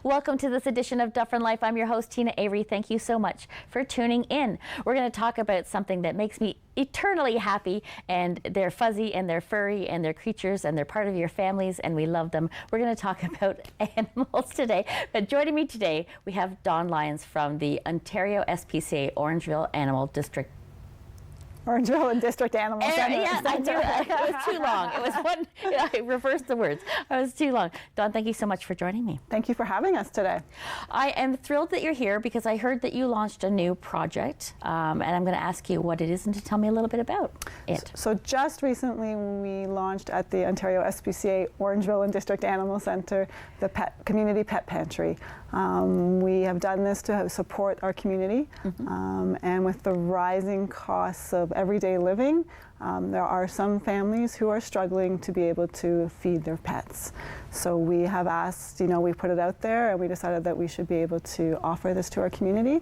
Welcome to this edition of Dufferin Life. I'm your host, Tina Avery. Thank you so much for tuning in. We're going to talk about something that makes me eternally happy, and they're fuzzy and they're furry and they're creatures and they're part of your families and we love them. We're going to talk about animals today. But joining me today, we have Don Lyons from the Ontario SPCA Orangeville Animal District. Orangeville and District Animal Center. Yeah, I knew it. It was too long. It was one. I reversed the words. It was too long. Don, thank you so much for joining me. Thank you for having us today. I am thrilled that you're here because I heard that you launched a new project, and I'm going to ask you what it is and to tell me a little bit about it. So just recently we launched at the Ontario SPCA Orangeville and District Animal Center the Community Pet Pantry. We have done this to support our community, and with the rising costs of everyday living, there are some families who are struggling to be able to feed their pets. So we have asked, we put it out there and we decided that we should be able to offer this to our community.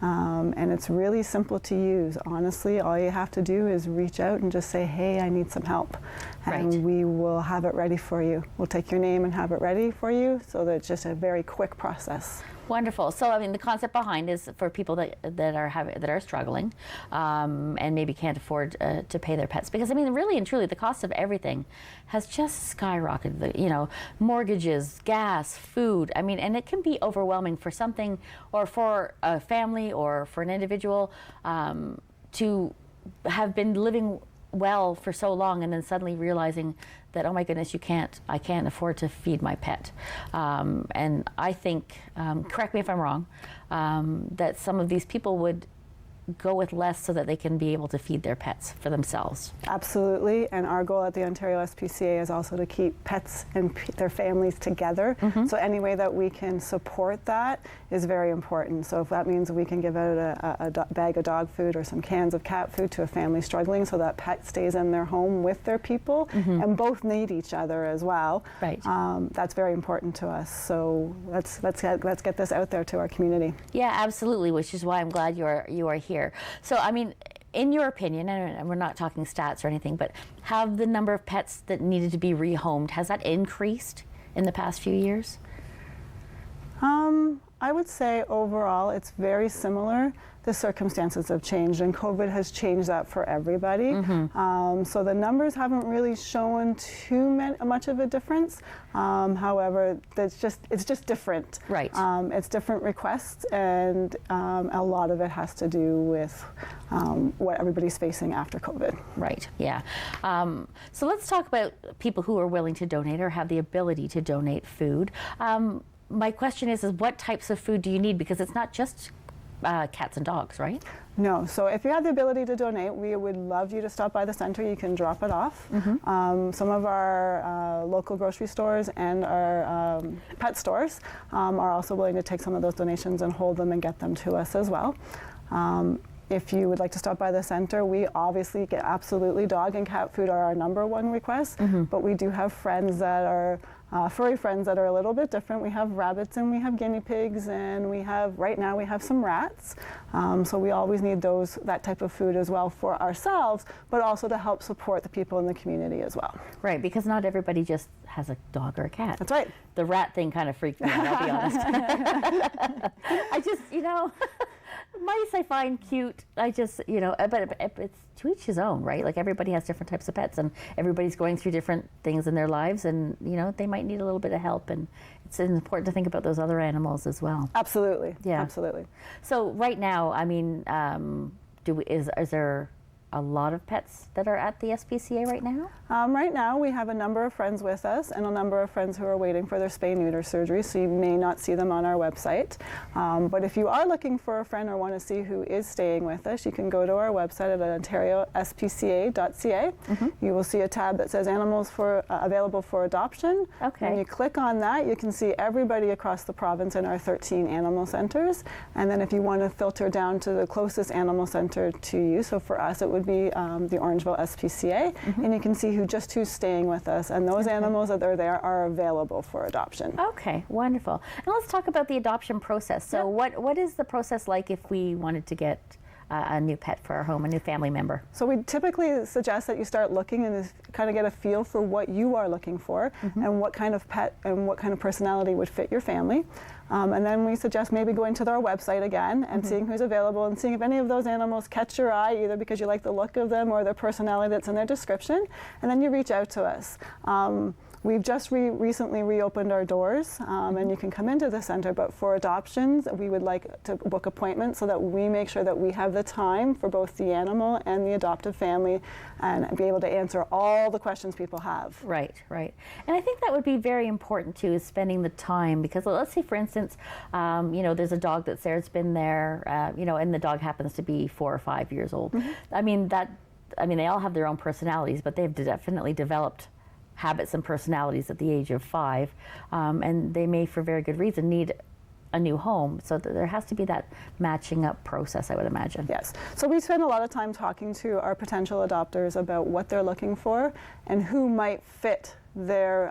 And it's really simple to use. Honestly, all you have to do is reach out and just say, hey, I need some help. And we will have it ready for you. We'll take your name and have it ready for you, so that it's just a very quick process. Wonderful. So, I mean, the concept behind is for people that are struggling and maybe can't afford to pay their pets, because I mean, really and truly, the cost of everything has just skyrocketed. Mortgages, gas, food. I mean, and it can be overwhelming for something, or for a family, or for an individual to have been living well for so long and then suddenly realizing that, oh my goodness, I can't afford to feed my pet. And I think, correct me if I'm wrong, that some of these people would go with less so that they can be able to feed their pets for themselves. Absolutely, and our goal at the Ontario SPCA is also to keep pets and their families together. So any way that we can support that is very important. So if that means we can give out a bag of dog food or some cans of cat food to a family struggling, so that pet stays in their home with their people, and both need each other as well. Right. That's very important to us. So let's get this out there to our community. Yeah, absolutely. Which is why I'm glad you are here. So, I mean, in your opinion, and we're not talking stats or anything, but have the number of pets that needed to be rehomed, has that increased in the past few years? I would say overall it's very similar. The circumstances have changed, and COVID has changed that for everybody. So the numbers haven't really shown too much of a difference. However, it's just different. Right. It's different requests, and a lot of it has to do with what everybody's facing after COVID. Right. Yeah. So let's talk about people who are willing to donate or have the ability to donate food. My question is what types of food do you need? Because it's not just cats and dogs, right? No. So if you have the ability to donate, we would love you to stop by the center. You can drop it off. Some of our local grocery stores and our pet stores are also willing to take some of those donations and hold them and get them to us as well. If you would like to stop by the center, we obviously get absolutely dog and cat food are our #1 request, but we do have friends that are furry friends that are a little bit different. We have rabbits and we have guinea pigs, and right now we have some rats. So we always need that type of food as well for ourselves, but also to help support the people in the community as well. Right, because not everybody just has a dog or a cat. That's right. The rat thing kind of freaked me out, I'll be honest. I just, mice I find cute. I just, but it's to each his own, right? Like everybody has different types of pets, and everybody's going through different things in their lives, and they might need a little bit of help, and it's important to think about those other animals as well. Absolutely. Yeah. Absolutely. So right now, I mean, is there a lot of pets that are at the SPCA right now? Right now we have a number of friends with us and a number of friends who are waiting for their spay-neuter surgery, so you may not see them on our website. But if you are looking for a friend or want to see who is staying with us, you can go to our website at ontariospca.ca. You will see a tab that says animals available for adoption. Okay. When you click on that, you can see everybody across the province in our 13 animal centers. And then if you want to filter down to the closest animal center to you, so for us it would be the Orangeville SPCA, and you can see who's staying with us, and those animals that are there are available for adoption. Okay, wonderful. And let's talk about the adoption process. So what is the process like if we wanted to get a new pet for our home, a new family member? So we typically suggest that you start looking and kind of get a feel for what you are looking for and what kind of pet and what kind of personality would fit your family. And then we suggest maybe going to our website again and seeing who's available and seeing if any of those animals catch your eye, either because you like the look of them or their personality that's in their description. And then you reach out to us. We've just recently reopened our doors, and you can come into the center, but for adoptions, we would like to book appointments so that we make sure that we have the time for both the animal and the adoptive family and be able to answer all the questions people have. Right, right. And I think that would be very important too, is spending the time, because let's say, for instance, you know, there's a dog that's there, it's been there, you know, and the dog happens to be 4 or 5 years old. I mean, they all have their own personalities, but they've definitely developed habits and personalities at the age of 5, and they may, for very good reason, need a new home. So there has to be that matching up process, I would imagine. Yes. So we spend a lot of time talking to our potential adopters about what they're looking for and who might fit their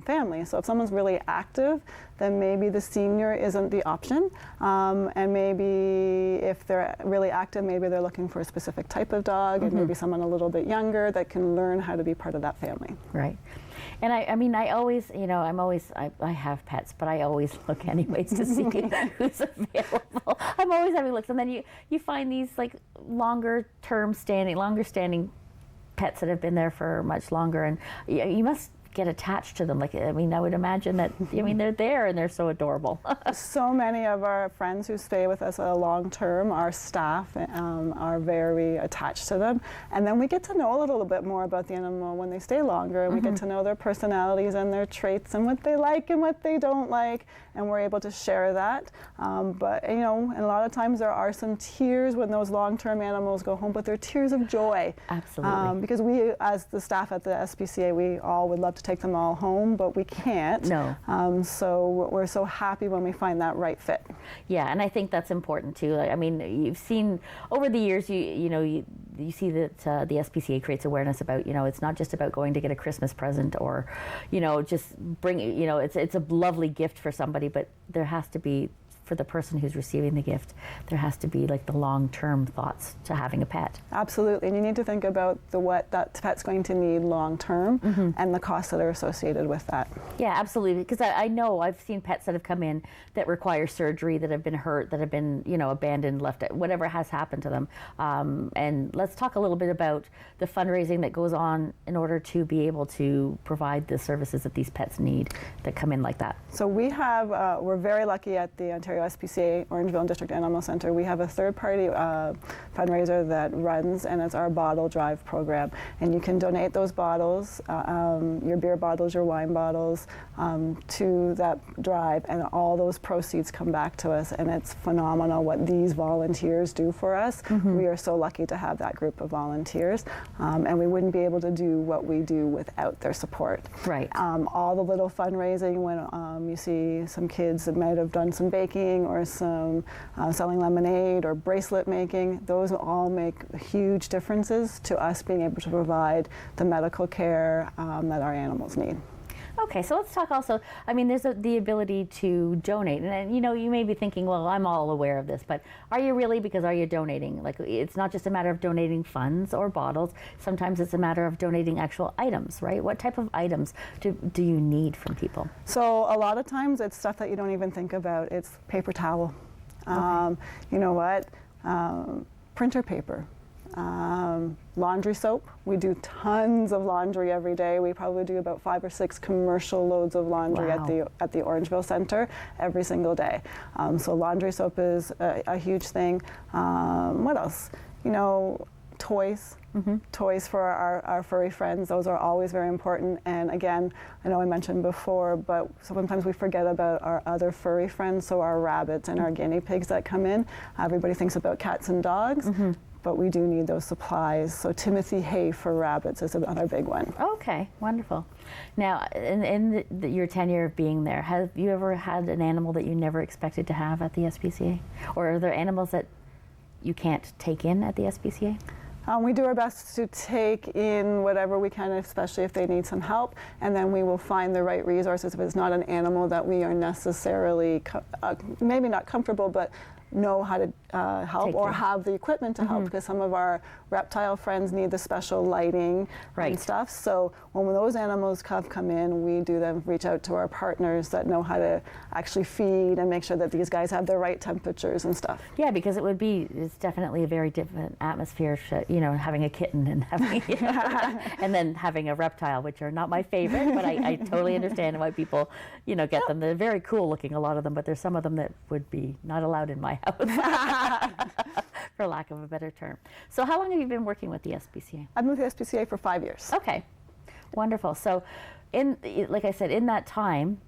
family. So if someone's really active, then maybe the senior isn't the option. And maybe if they're really active, maybe they're looking for a specific type of dog, and maybe someone a little bit younger that can learn how to be part of that family. Right. And I mean, I always, you know, I have pets, but I always look anyways to see who's available. I'm always having looks. And then you find these like longer standing pets that have been there for much longer, and you must get attached to them. Like, I mean, I would imagine that, I mean, they're there and they're so adorable. So many of our friends who stay with us long term, our staff are very attached to them. And then we get to know a little bit more about the animal when they stay longer, and we get to know their personalities and their traits and what they like and what they don't like, and we're able to share that. But, you know, and a lot of times there are some tears when those long-term animals go home, but they're tears of joy. Absolutely. Because we, as the staff at the SPCA, we all would love to take them all home, but we can't. No. So we're so happy when we find that right fit. Yeah, and I think that's important too. Like, I mean, you've seen over the years, you see that the SPCA creates awareness about, you know, it's not just about going to get a Christmas present or, you know, just bring, you know, it's a lovely gift for somebody, but there has to be, for the person who's receiving the gift, there has to be like the long-term thoughts to having a pet. Absolutely, and you need to think about what that pet's going to need long-term and the costs that are associated with that. Yeah, absolutely, because I know I've seen pets that have come in that require surgery, that have been hurt, that have been, you know, abandoned, left, whatever has happened to them. And let's talk a little bit about the fundraising that goes on in order to be able to provide the services that these pets need that come in like that. So we have, we're very lucky at the Ontario SPCA, Orangeville and District Animal Centre. We have a third-party fundraiser that runs, and it's our bottle drive program. And you can donate those bottles, your beer bottles, your wine bottles, to that drive, and all those proceeds come back to us. And it's phenomenal what these volunteers do for us. We are so lucky to have that group of volunteers, and we wouldn't be able to do what we do without their support. Right. All the little fundraising when you see some kids that might have done some baking or some selling lemonade or bracelet making, those all make huge differences to us being able to provide the medical care that our animals need. Okay, so let's talk also, I mean, there's the ability to donate. And, you know, you may be thinking, well, I'm all aware of this, but are you really? Because are you donating? Like, it's not just a matter of donating funds or bottles. Sometimes it's a matter of donating actual items, right? What type of items do you need from people? So a lot of times it's stuff that you don't even think about. It's paper towel. You know what? Printer paper. Laundry soap. We do tons of laundry every day. We probably do about 5 or 6 commercial loads of laundry at the Orangeville Centre every single day. So laundry soap is a huge thing. What else? You know, toys. Toys for our furry friends. Those are always very important. And again, I know I mentioned before, but sometimes we forget about our other furry friends, so our rabbits and our guinea pigs that come in. Everybody thinks about cats and dogs. But we do need those supplies. So Timothy hay for rabbits is another big one. Okay, wonderful. Now, in your tenure of being there, have you ever had an animal that you never expected to have at the SPCA? Or are there animals that you can't take in at the SPCA? We do our best to take in whatever we can, especially if they need some help, and then we will find the right resources if it's not an animal that we are necessarily, maybe not comfortable, but know how to help Take or care. have the equipment to help, because some of our reptile friends need the special lighting Right. and stuff. So when those animals have come in, we do them reach out to our partners that know how to actually feed and make sure that these guys have the right temperatures and stuff. Yeah, because it's definitely a very different atmosphere, having a kitten and having, and then having a reptile, which are not my favorite, but I totally understand why people, get them. They're very cool looking, a lot of them, but there's some of them that would be not allowed in my house, for lack of a better term. So how long have you been working with the SPCA? I've been with the SPCA for 5 years. Okay, wonderful. So, like I said, in that time,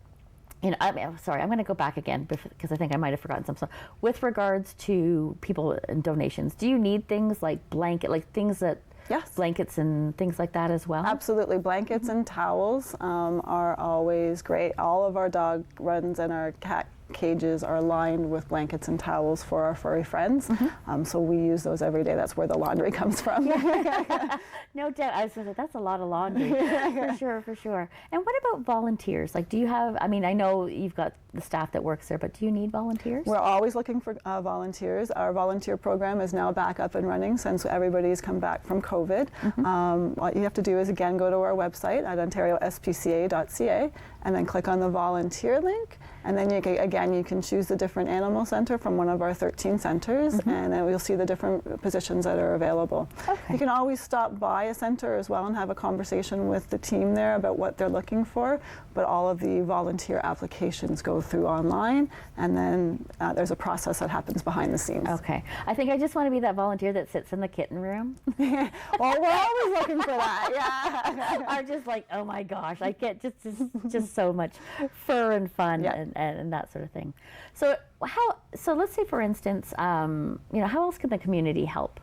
I'm sorry, I'm going to go back again because I think I might have forgotten some stuff. With regards to people and donations, do you need things like Yes. blankets and things like that as well? Absolutely. Blankets and towels are always great. All of our dog runs and our cat cages are lined with blankets and towels for our furry friends. So we use those every day. That's where the laundry comes from. No doubt. I was going to say, that's a lot of laundry. For sure. And what about volunteers? Like, do you have, I know you've got the staff that works there, but do you need volunteers? We're always looking for volunteers. Our volunteer program is now back up and running since everybody's come back from COVID. What you have to do is, again, go to our website at ontariospca.ca and then click on the volunteer link. And then you can choose the different animal center from one of our 13 centers, and then you'll see the different positions that are available. Okay. You can always stop by a center as well and have a conversation with the team there about what they're looking for, but all of the volunteer applications go through online, and then there's a process that happens behind the scenes. Okay. I think I just want to be that volunteer that sits in the kitten room. Well, we're always looking for that, yeah. I'm just like, oh my gosh, I get just so much fur and fun. Yeah. And that sort of thing. So let's say, for instance, how else can the community help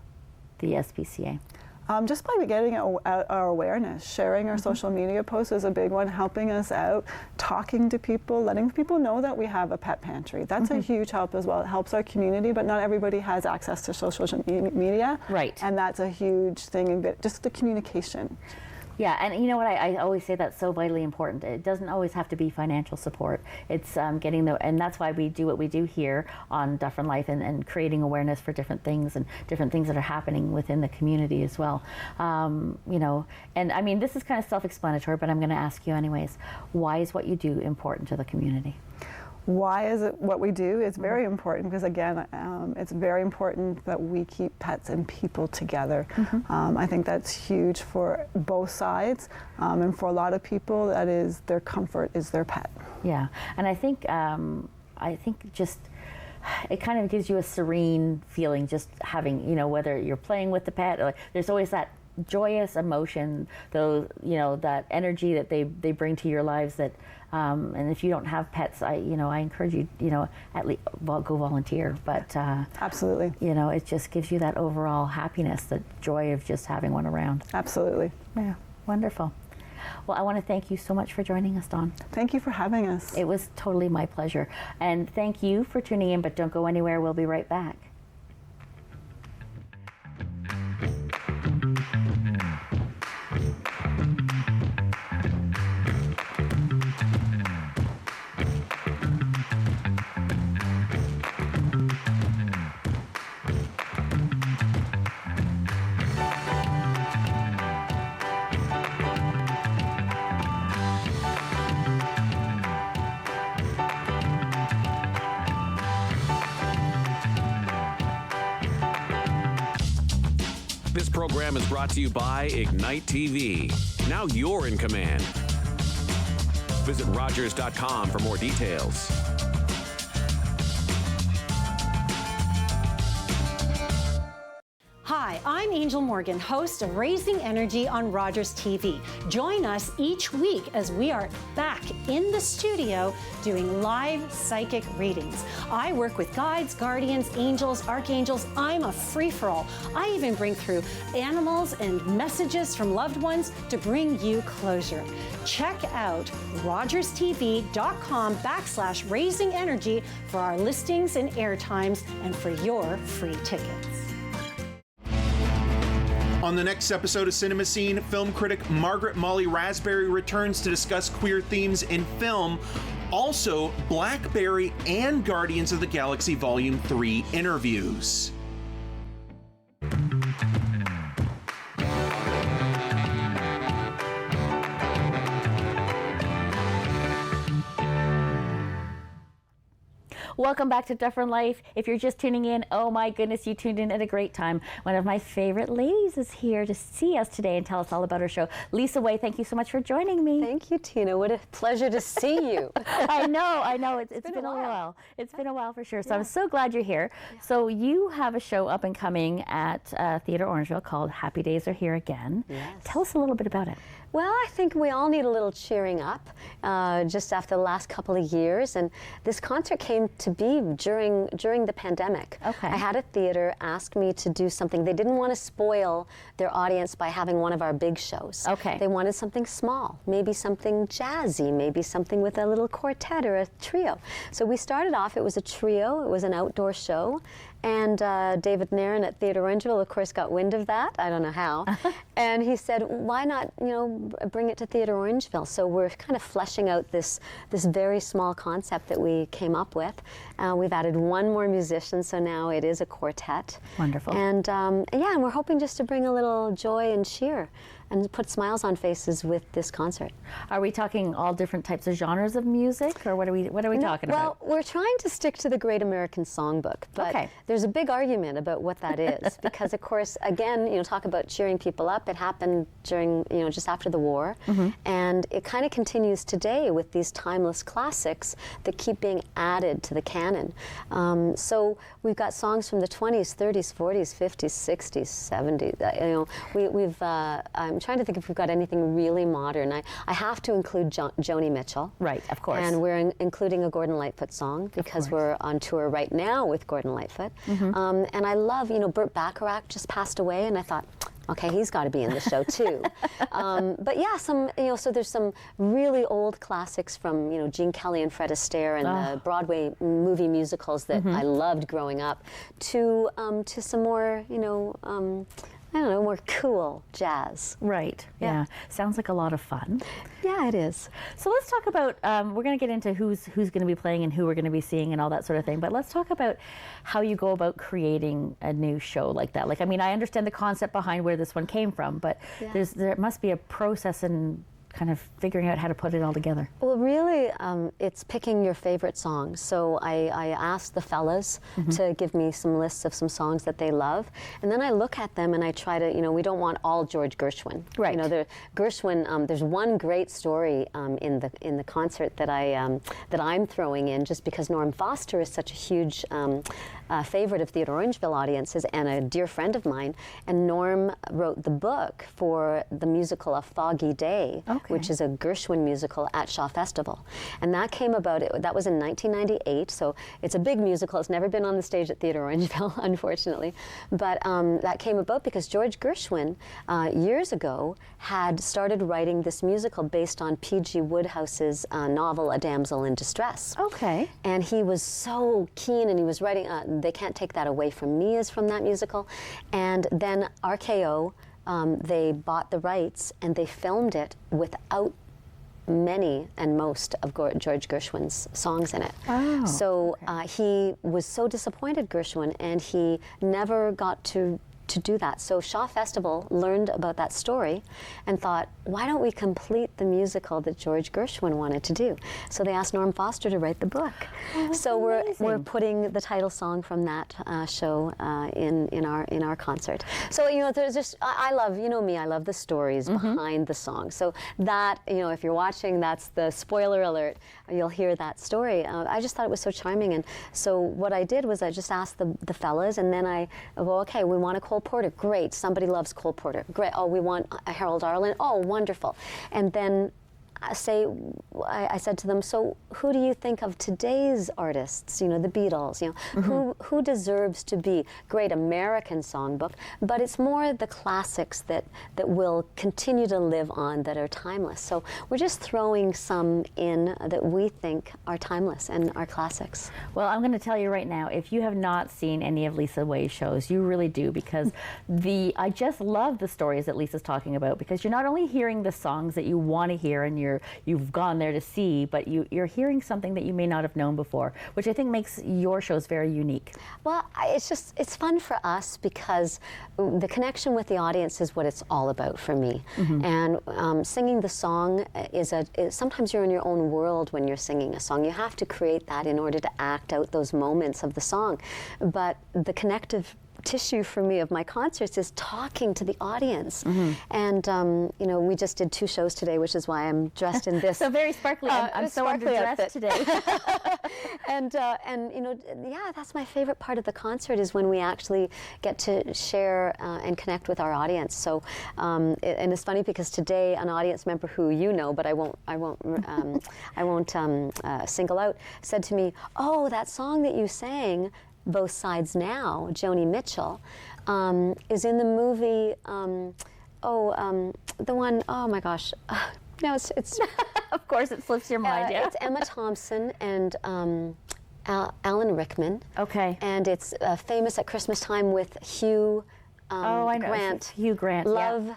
the SPCA? Just by getting our awareness, sharing our social media posts is a big one, helping us out, talking to people, letting people know that we have a pet pantry. That's a huge help as well. It helps our community, but not everybody has access to social media. Right. And that's a huge thing, just the communication. Yeah, and you know what, I always say that's so vitally important. It doesn't always have to be financial support. It's and that's why we do what we do here on Dufferin Life and creating awareness for different things and different things that are happening within the community as well. And this is kind of self-explanatory, but I'm going to ask you anyways. Why is what you do important to the community? Why is it what we do? It's very important because, again, it's very important that we keep pets and people together. I think that's huge for both sides, and for a lot of people, that is their comfort is their pet. Yeah, and I think just it kind of gives you a serene feeling just having, whether you're playing with the pet, or there's always that joyous emotion, that energy that they bring to your lives. That and if you don't have pets, I encourage you, at least go volunteer. But absolutely, it just gives you that overall happiness, the joy of just having one around. Absolutely. Yeah, wonderful. Well, I want to thank you so much for joining us, Dawn. Thank you for having us. It was totally my pleasure. And thank you for tuning in, but don't go anywhere. We'll be right back. This program is brought to you by Ignite TV. Now you're in command. Visit Rogers.com for more details. Hi, I'm Angel Morgan, host of Raising Energy on Rogers TV. Join us each week as we are back in the studio doing live psychic readings. I work with guides, guardians, angels, archangels. I'm a free-for-all. I even bring through animals and messages from loved ones to bring you closure. Check out rogerstv.com/raising energy for our listings and airtimes and for your free tickets. On the next episode of Cinema Scene, film critic Margaret Molly Raspberry returns to discuss queer themes in film, Also, Blackberry and Guardians of the Galaxy Volume 3 interviews. Welcome back to Dufferin Life. If you're just tuning in, oh my goodness, you tuned in at a great time. One of my favorite ladies is here to see us today and tell us all about her show. Leisa Way, thank you so much for joining me. Thank you, Tina. What a pleasure to see you. I know. It's been a while. It's been a while for sure. So I'm so glad you're here. Yeah. So you have a show up and coming at Theatre Orangeville called Happy Days Are Here Again. Yes. Tell us a little bit about it. Well, I think we all need a little cheering up just after the last couple of years. And this concert came to be during the pandemic. Okay. I had a theater ask me to do something. They didn't want to spoil their audience by having one of our big shows. Okay. They wanted something small, maybe something jazzy, maybe something with a little quartet or a trio. So we started off, it was a trio, it was an outdoor show. And David Nairn at Theatre Orangeville, of course, got wind of that. I don't know how. And he said, why not, bring it to Theatre Orangeville? So we're kind of fleshing out this very small concept that we came up with. We've added one more musician, so now it is a quartet. Wonderful. And and we're hoping just to bring a little joy and cheer and put smiles on faces with this concert. Are we talking all different types of genres of music, or what are we talking about? Well, we're trying to stick to the Great American Songbook, but there's a big argument about what that is because, of course, again, talk about cheering people up. It happened during, just after the war, and it kind of continues today with these timeless classics that keep being added to the canon. So we've got songs from the 20s, 30s, 40s, 50s, 60s, 70s. I'm trying to think if we've got anything really modern. I have to include Joni Mitchell. Right, of course. And we're including a Gordon Lightfoot song because we're on tour right now with Gordon Lightfoot. And I love, Burt Bacharach just passed away, and I thought, okay, he's got to be in the show too. But yeah, so there's some really old classics from, Gene Kelly and Fred Astaire and the Broadway movie musicals that I loved growing up, to some more, more cool jazz. Right, yeah. Sounds like a lot of fun. Yeah, it is. So let's talk about, we're going to get into who's going to be playing and who we're going to be seeing and all that sort of thing, but let's talk about how you go about creating a new show like that. Like, I mean, I understand the concept behind where this one came from, but there must be a process in kind of figuring out how to put it all together. Well, really, it's picking your favorite songs. So I asked the fellas to give me some lists of some songs that they love, and then I look at them and I try to, we don't want all George Gershwin. Right. Gershwin. There's one great story in the concert that I'm throwing in, just because Norm Foster is such a huge favorite of Theatre Orangeville audiences and a dear friend of mine. And Norm wrote the book for the musical A Foggy Day, which is a Gershwin musical at Shaw Festival. And that came about, that was in 1998, so it's a big musical. It's never been on the stage at Theatre Orangeville, unfortunately. But that came about because George Gershwin, years ago, had started writing this musical based on P.G. Wodehouse's novel, A Damsel in Distress. Okay. And he was so keen, and he was writing, They Can't Take That Away From Me is from that musical. And then RKO, they bought the rights and they filmed it without many and most of George Gershwin's songs in it. Oh, so he was so disappointed, Gershwin, and he never got to do that. So Shaw Festival learned about that story and thought, why don't we complete the musical that George Gershwin wanted to do? So they asked Norm Foster to write the book. Oh, so we're putting the title song from that show in our concert. So there's just, I love, me, I love the stories behind the song. So that, if you're watching, that's the spoiler alert. You'll hear that story. I just thought it was so charming, and so what I did was I just asked the fellas, and then okay, we want a Cole Porter. Great. Somebody loves Cole Porter. Great. Oh, we want a Harold Arlen. Oh, wonderful. And then I said to them, so who do you think of today's artists, the Beatles, who deserves to be great American songbook, but it's more the classics that will continue to live on, that are timeless. So we're just throwing some in that we think are timeless and are classics. Well, I'm going to tell you right now, if you have not seen any of Leisa Way's shows, you really do, because I just love the stories that Lisa's talking about, because you're not only hearing the songs that you want to hear and you've gone there to see, but you're hearing something that you may not have known before, which I think makes your shows very unique. Well, it's fun for us because the connection with the audience is what it's all about for me. And singing the song sometimes you're in your own world when you're singing a song. You have to create that in order to act out those moments of the song. But the connective tissue for me of my concerts is talking to the audience. And you know, we just did 2 shows today, which is why I'm dressed in this. So very sparkly. I'm so underdressed today. And you know, yeah, that's my favorite part of the concert is when we actually get to share and connect with our audience. So and it's funny because today an audience member who you know, but I won't single out, said to me, "Oh, that song that you sang, Both Sides Now," Joni Mitchell, is in the movie, the one, oh my gosh, no, it's Of course, it slips your mind, yeah. It's Emma Thompson and Alan Rickman. Okay. And it's famous at Christmas time with Hugh I know. Grant. Hugh Grant, Love. yeah.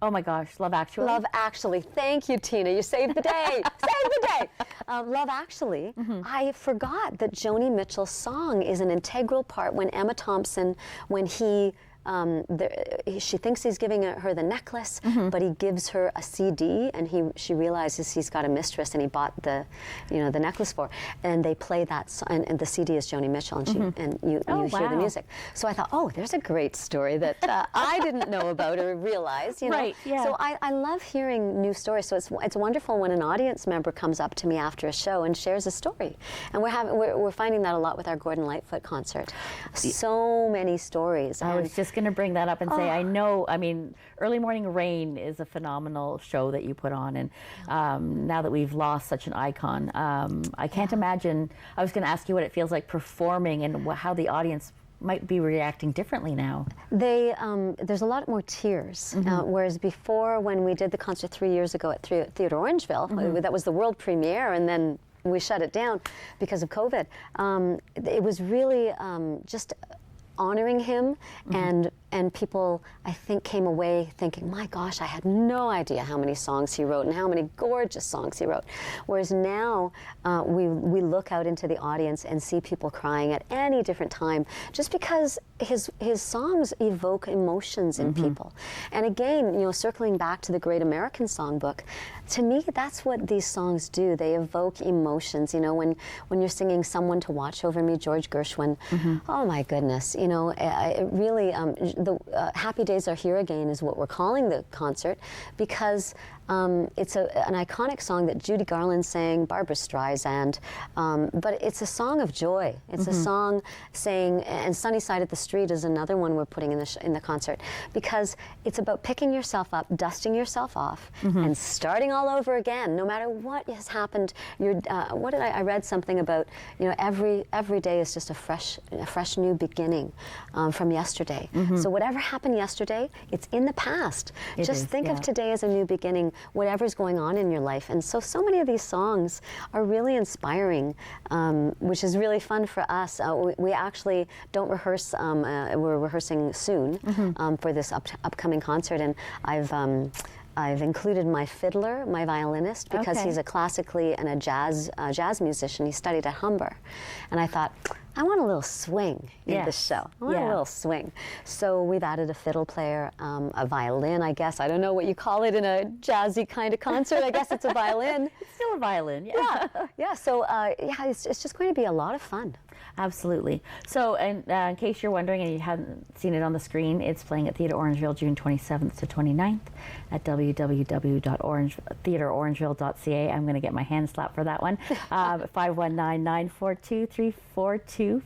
Oh my gosh, Love Actually. Love Actually. Thank you, Tina. You saved the day. Saved the day. Love Actually. I forgot that Joni Mitchell's song is an integral part when Emma Thompson, when she thinks he's giving her the necklace, but he gives her a CD, and she realizes he's got a mistress, and he bought the necklace for her. And they play that song, and the CD is Joni Mitchell, and you hear the music. So I thought, oh, there's a great story that I didn't know about or realize. You know? Right. Yeah. So I love hearing new stories. So it's wonderful when an audience member comes up to me after a show and shares a story, and we're finding that a lot with our Gordon Lightfoot concert. So many stories. I was just going to bring that up and say, I know, I mean, Early Morning Rain is a phenomenal show that you put on, and now that we've lost such an icon, I can't imagine, I was going to ask you what it feels like performing and how the audience might be reacting differently now. There's a lot more tears, whereas before, when we did the concert 3 years ago at Theatre Orangeville, that was the world premiere, and then we shut it down because of COVID. It was really just honoring him, and people, I think, came away thinking, my gosh, I had no idea how many songs he wrote and how many gorgeous songs he wrote. Whereas now we look out into the audience and see people crying at any different time, just because his songs evoke emotions in people. And again, you know, circling back to the Great American Songbook, to me, that's what these songs do. They evoke emotions. You know, when you're singing "Someone to Watch Over Me," George Gershwin, oh my goodness, you know, it really, the Happy Days Are Here Again is what we're calling the concert, because it's an iconic song that Judy Garland sang, Barbra Streisand, but it's a song of joy. It's a song saying, and Sunny Side of the Street is another one we're putting in the concert, because it's about picking yourself up, dusting yourself off, and starting all over again, no matter what has happened. I read something about, you know, every day is just a fresh new beginning from yesterday. So whatever happened yesterday, it's in the past. Just think of today as a new beginning, whatever's going on in your life. And so many of these songs are really inspiring, which is really fun for us. We actually don't rehearse. We're rehearsing soon for this upcoming concert, and I've included my fiddler, my violinist, because he's a classically and a jazz musician. He studied at Humber. And I thought, I want a little swing in this show. I want a little swing. So we've added a fiddle player, a violin, I guess. I don't know what you call it in a jazzy kind of concert. I guess it's a violin. It's still a violin, yeah. So it's just going to be a lot of fun. Absolutely. So, in case you're wondering and you haven't seen it on the screen, it's playing at Theatre Orangeville June 27th to 29th at www.theatreorangeville.ca. I'm going to get my hand slapped for that one. 519-942-3423.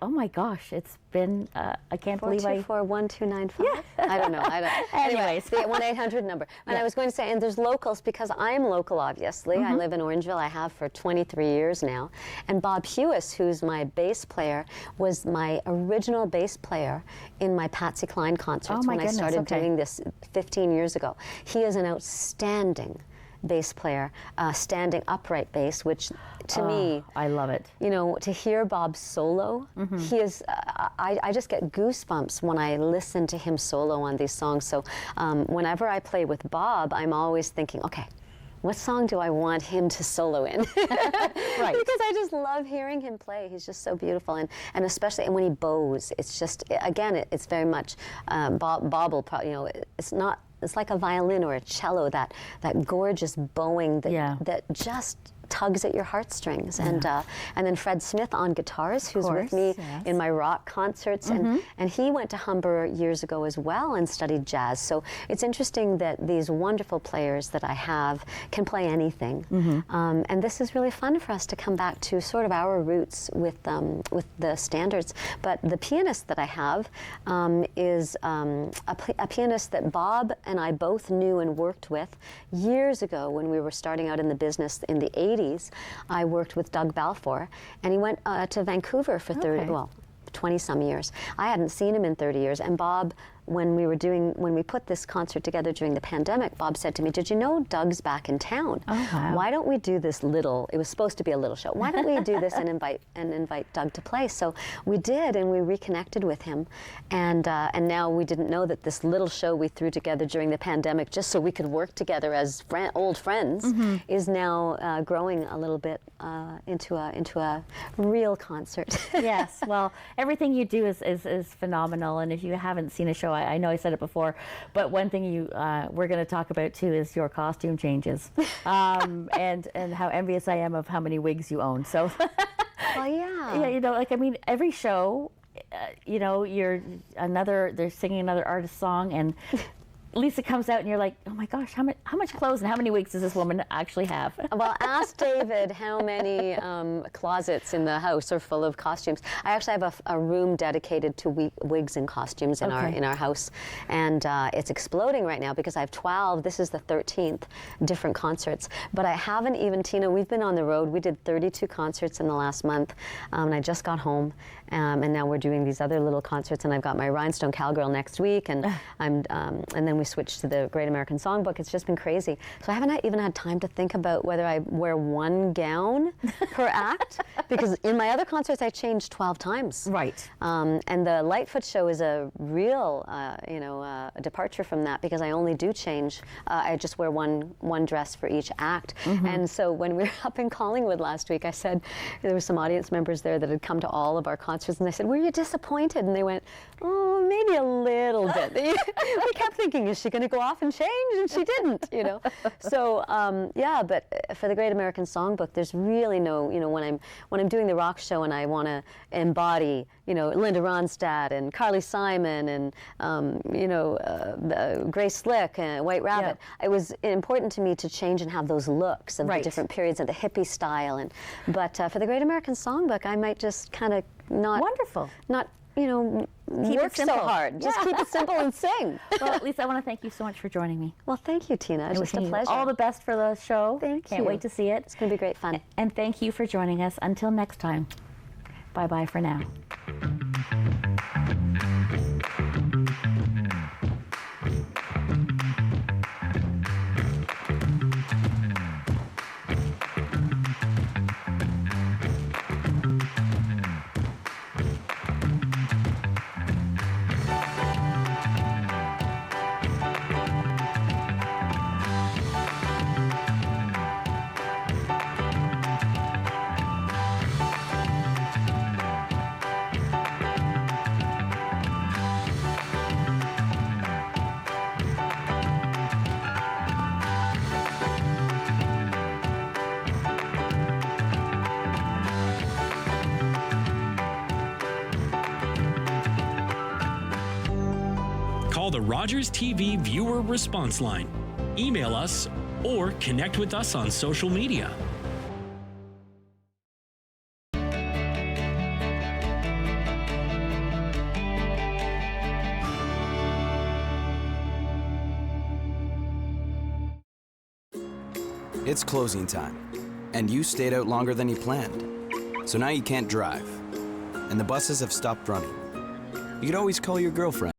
Oh my gosh, it's been, I can't believe 424-1295? Yeah. I don't know. Anyways. The 1-800 number. And I was going to say, and there's locals, because I'm local, obviously. I live in Orangeville. I have for 23 years now. And Bob Hewis, who's my bass player, was my original bass player in my Patsy Cline concerts when I started doing this 15 years ago. He is an outstanding bass player, standing upright bass, which to me, I love it. you know, to hear Bob solo, he is, I just get goosebumps when I listen to him solo on these songs. So whenever I play with Bob, I'm always thinking, okay, what song do I want him to solo in? Right. Because I just love hearing him play. He's just so beautiful, and especially when he bows, it's just, again, it's very much Bob will probably, you know, it's like a violin or a cello, that gorgeous bowing that just tugs at your heartstrings. And then Fred Smith on guitars, who's with me in my rock concerts, and he went to Humber years ago as well and studied jazz. So it's interesting that these wonderful players that I have can play anything. And this is really fun for us to come back to sort of our roots with the standards. But the pianist that I have is a pianist that Bob and I both knew and worked with years ago when we were starting out in the business in the 80s. I worked with Doug Balfour, and he went to Vancouver for 20-some years. I hadn't seen him in 30 years, and Bob, when we put this concert together during the pandemic, Bob said to me, "Did you know Doug's back in town? Oh, wow. Why don't we do this little?" It was supposed to be a little show. Why don't we do this and invite Doug to play? So we did, and we reconnected with him, and now we didn't know that this little show we threw together during the pandemic, just so we could work together as old friends, is now growing a little bit into a real concert. Yes, well, everything you do is phenomenal, and if you haven't seen a show, I know I said it before, but one thing we're going to talk about too is your costume changes, and how envious I am of how many wigs you own. So, Well, yeah. yeah, you know, like, I mean, every show, you know, they're singing another artist's song, and Lisa comes out and you're like, oh my gosh, how much clothes and how many wigs does this woman actually have? Well, ask David how many closets in the house are full of costumes. I actually have a room dedicated to wigs and costumes in our house, and it's exploding right now because I have 12. This is the 13th different concerts, but I haven't even, Tina, we've been on the road. We did 32 concerts in the last month, and I just got home, and now we're doing these other little concerts, and I've got my Rhinestone Cowgirl next week, and and then we switched to the Great American Songbook. It's just been crazy. So I haven't even had time to think about whether I wear one gown per act, because in my other concerts I changed 12 times. Right. And the Lightfoot show is a real, departure from that, because I only do change. I just wear one dress for each act. And so when we were up in Collingwood last week, I said, there were some audience members there that had come to all of our concerts, and I said, were you disappointed? And they went, oh, maybe a little bit. We kept thinking, is she going to go off and change? And she didn't, you know. So but for the Great American Songbook, there's really no, you know, when I'm doing the rock show and I want to embody, you know, Linda Ronstadt and Carly Simon and Grace Slick and White Rabbit. It was important to me to change and have those looks of the different periods of the hippie style. But for the Great American Songbook, I might just kind of not Keep work it simple. so hard. Just keep it simple and sing. Well, Lisa, I want to thank you so much for joining me. Well, thank you, Tina. It's just a Wishing you pleasure. all the best for the show. Thank you. Can't wait to see it. It's going to be great fun. And thank you for joining us. Until next time, bye-bye for now. Call the Rogers TV Viewer Response Line. Email us or connect with us on social media. It's closing time, and you stayed out longer than you planned. So now you can't drive, and the buses have stopped running. You could always call your girlfriend.